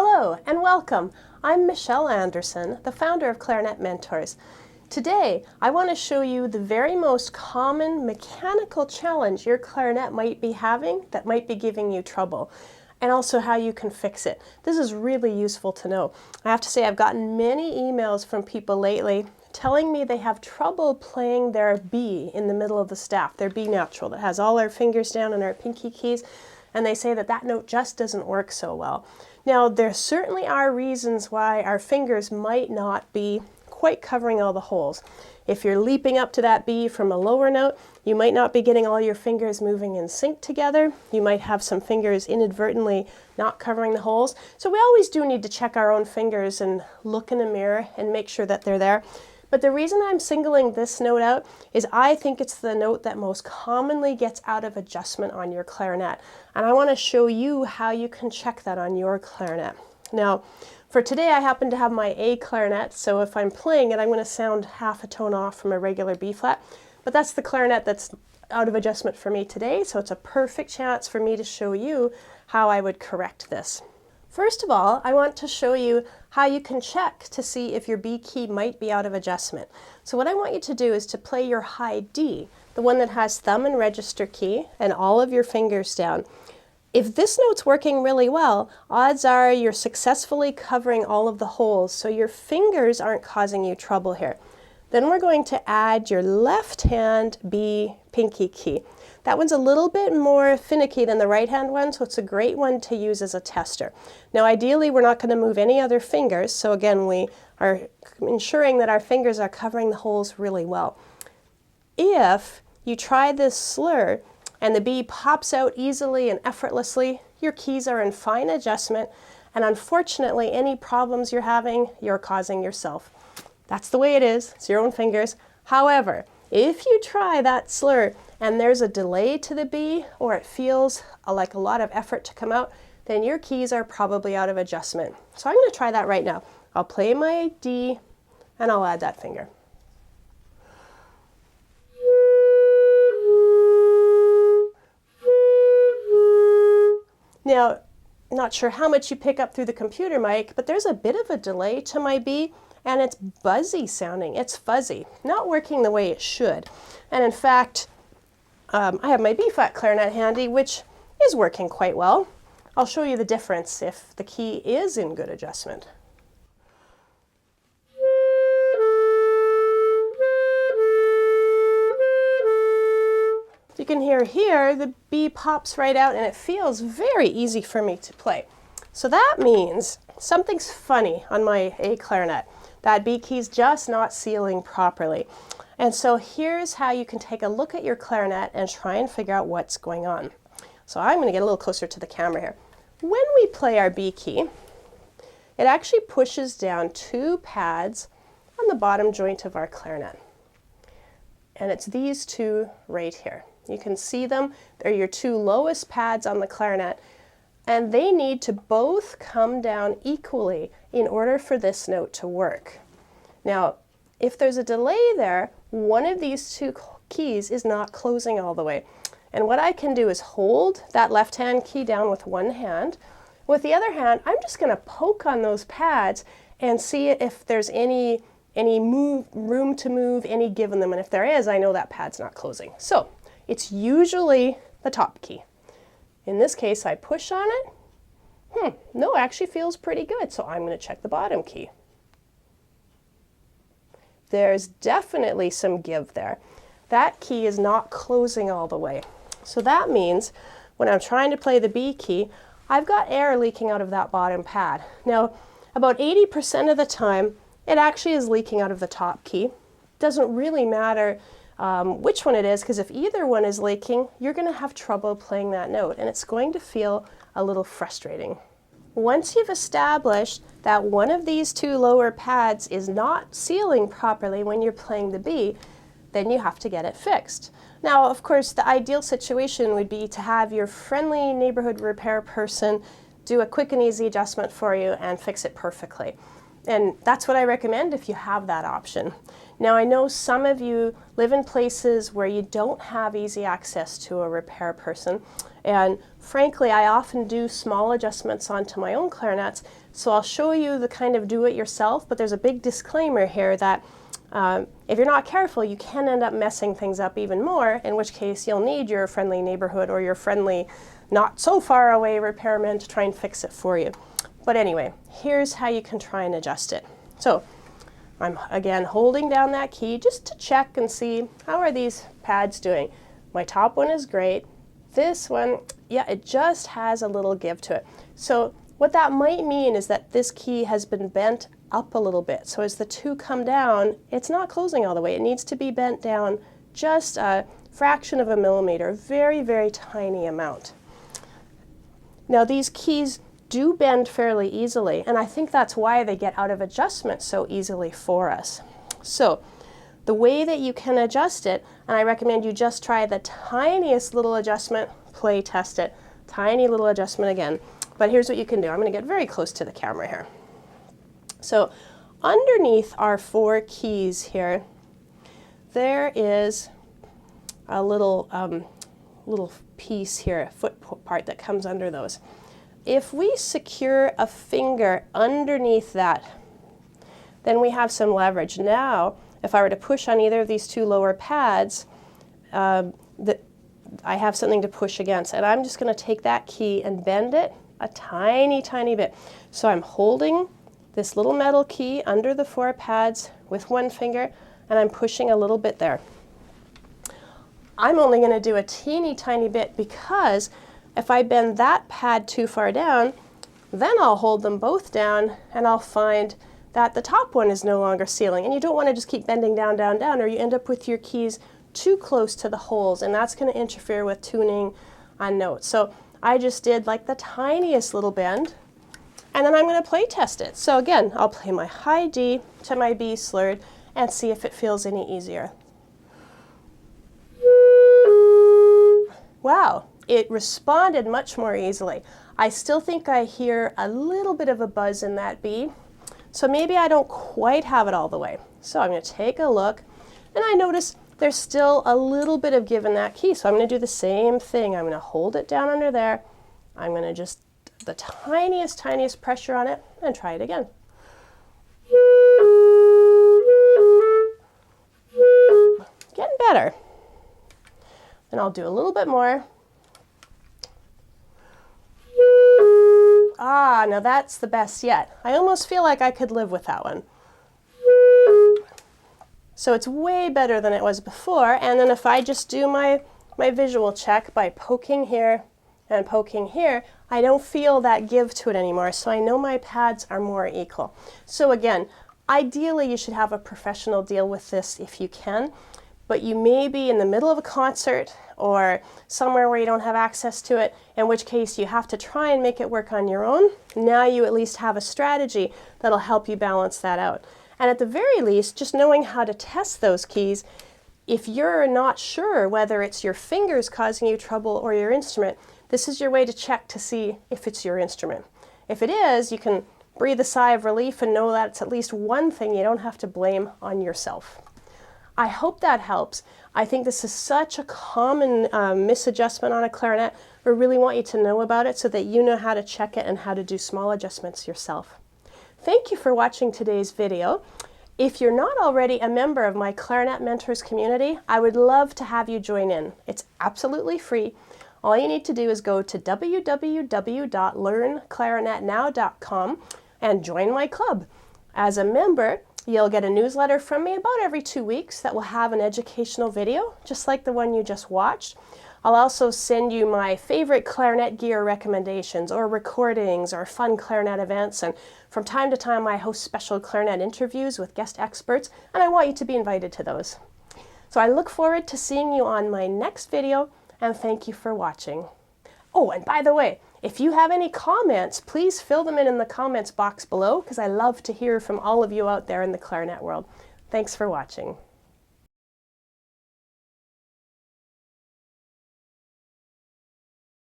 Hello and welcome. I'm Michelle Anderson, the founder of Clarinet Mentors. Today, I want to show you the very most common mechanical challenge your clarinet might be having that might be giving you trouble, and also how you can fix it. This is really useful to know. I have to say I've gotten many emails from people lately telling me they have trouble playing their B in the middle of the staff, their B natural that has all our fingers down and our pinky keys, and they say that that note just doesn't work so well. Now, there certainly are reasons why our fingers might not be quite covering all the holes. If you're leaping up to that B from a lower note, you might not be getting all your fingers moving in sync together. You might have some fingers inadvertently not covering the holes. So we always do need to check our own fingers and look in a mirror and make sure that they're there. But the reason I'm singling this note out is I think it's the note that most commonly gets out of adjustment on your clarinet. And I want to show you how you can check that on your clarinet. Now, for today I happen to have my A clarinet, so if I'm playing it, I'm going to sound half a tone off from a regular B flat. But that's the clarinet that's out of adjustment for me today, so it's a perfect chance for me to show you how I would correct this. First of all, I want to show you how you can check to see if your B key might be out of adjustment. So what I want you to do is to play your high D, the one that has thumb and register key and all of your fingers down. If this note's working really well, odds are you're successfully covering all of the holes, so your fingers aren't causing you trouble here. Then we're going to add your left hand B pinky key. That one's a little bit more finicky than the right hand one, so it's a great one to use as a tester. Now ideally we're not going to move any other fingers, so again we are ensuring that our fingers are covering the holes really well. If you try this slur and the B pops out easily and effortlessly, your keys are in fine adjustment, and unfortunately any problems you're having, you're causing yourself. That's the way it is, it's your own fingers. However, if you try that slur and there's a delay to the B, or it feels like a lot of effort to come out, then your keys are probably out of adjustment. So I'm going to try that right now. I'll play my D and I'll add that finger. Now, not sure how much you pick up through the computer mic, but there's a bit of a delay to my B, and it's buzzy sounding, it's fuzzy, not working the way it should. And in fact, I have my B flat clarinet handy, which is working quite well. I'll show you the difference if the key is in good adjustment. You can hear here the B pops right out and it feels very easy for me to play. So that means something's funny on my A clarinet. That B key's just not sealing properly. And so here's how you can take a look at your clarinet and try and figure out what's going on. So I'm going to get a little closer to the camera here. When we play our B key, it actually pushes down two pads on the bottom joint of our clarinet. And it's these two right here. You can see them. They're your two lowest pads on the clarinet. And they need to both come down equally in order for this note to work. Now, if there's a delay there, one of these two keys is not closing all the way. And what I can do is hold that left hand key down with one hand. With the other hand, I'm just going to poke on those pads and see if there's any room to move, any give in them. And if there is, I know that pad's not closing. So it's usually the top key. In this case, I push on it. No, it actually feels pretty good. So I'm going to check the bottom key. There's definitely some give there. That key is not closing all the way. So that means when I'm trying to play the B key, I've got air leaking out of that bottom pad. Now, about 80% of the time, it actually is leaking out of the top key. Doesn't really matter which one it is, because if either one is leaking, you're going to have trouble playing that note, and it's going to feel a little frustrating. Once you've established that one of these two lower pads is not sealing properly when you're playing the B, then you have to get it fixed. Now, of course, the ideal situation would be to have your friendly neighborhood repair person do a quick and easy adjustment for you and fix it perfectly. And that's what I recommend if you have that option. Now I know some of you live in places where you don't have easy access to a repair person, and frankly I often do small adjustments onto my own clarinets, so I'll show you the kind of do-it-yourself, but there's a big disclaimer here that if you're not careful you can end up messing things up even more, in which case you'll need your friendly neighborhood or your friendly not so far away repairman to try and fix it for you. But anyway, here's how you can try and adjust it. So I'm again holding down that key just to check and see how are these pads doing. My top one is great. This one, yeah, it just has a little give to it. So what that might mean is that this key has been bent up a little bit. So as the two come down, it's not closing all the way. It needs to be bent down just a fraction of a millimeter, a very, very tiny amount. Now these keys do bend fairly easily, and I think that's why they get out of adjustment so easily for us. So the way that you can adjust it, and I recommend you just try the tiniest little adjustment, play test it, tiny little adjustment again. But here's what you can do. I'm going to get very close to the camera here. So underneath our 4 keys here, there is a little piece here, a foot part that comes under those. If we secure a finger underneath that, then we have some leverage. Now, if I were to push on either of these 2 lower pads, I have something to push against. And I'm just going to take that key and bend it a tiny, tiny bit. So I'm holding this little metal key under the 4 pads with 1 finger, and I'm pushing a little bit there. I'm only going to do a teeny tiny bit because if I bend that pad too far down, then I'll hold them both down and I'll find that the top one is no longer sealing. And you don't want to just keep bending down, down, down, or you end up with your keys too close to the holes, and that's going to interfere with tuning on notes. So I just did like the tiniest little bend, and then I'm going to play test it. So again, I'll play my high D to my B slurred and see if it feels any easier. Wow, it responded much more easily. I still think I hear a little bit of a buzz in that B, so maybe I don't quite have it all the way. So I'm going to take a look, and I notice there's still a little bit of give in that key, so I'm going to do the same thing. I'm going to hold it down under there. I'm going to just the tiniest pressure on it and try it again. Getting better. And I'll do a little bit more. Ah, now that's the best yet. I almost feel like I could live with that one. So it's way better than it was before. And then if I just do my visual check by poking here and poking here, I don't feel that give to it anymore. So I know my pads are more equal. So again, ideally you should have a professional deal with this if you can. But you may be in the middle of a concert or somewhere where you don't have access to it, in which case you have to try and make it work on your own. Now you at least have a strategy that'll help you balance that out. And at the very least, just knowing how to test those keys, if you're not sure whether it's your fingers causing you trouble or your instrument, this is your way to check to see if it's your instrument. If it is, you can breathe a sigh of relief and know that it's at least one thing you don't have to blame on yourself. I hope that helps. I think this is such a common misadjustment on a clarinet. We really want you to know about it so that you know how to check it and how to do small adjustments yourself. Thank you for watching today's video. If you're not already a member of my Clarinet Mentors community, I would love to have you join in. It's absolutely free. All you need to do is go to www.learnclarinetnow.com and join my club. As a member, you'll get a newsletter from me about every 2 weeks that will have an educational video, just like the one you just watched. I'll also send you my favorite clarinet gear recommendations or recordings or fun clarinet events, and from time to time I host special clarinet interviews with guest experts, and I want you to be invited to those. So I look forward to seeing you on my next video, and thank you for watching. Oh, and by the way, if you have any comments, please fill them in the comments box below, because I love to hear from all of you out there in the clarinet world. Thanks for watching.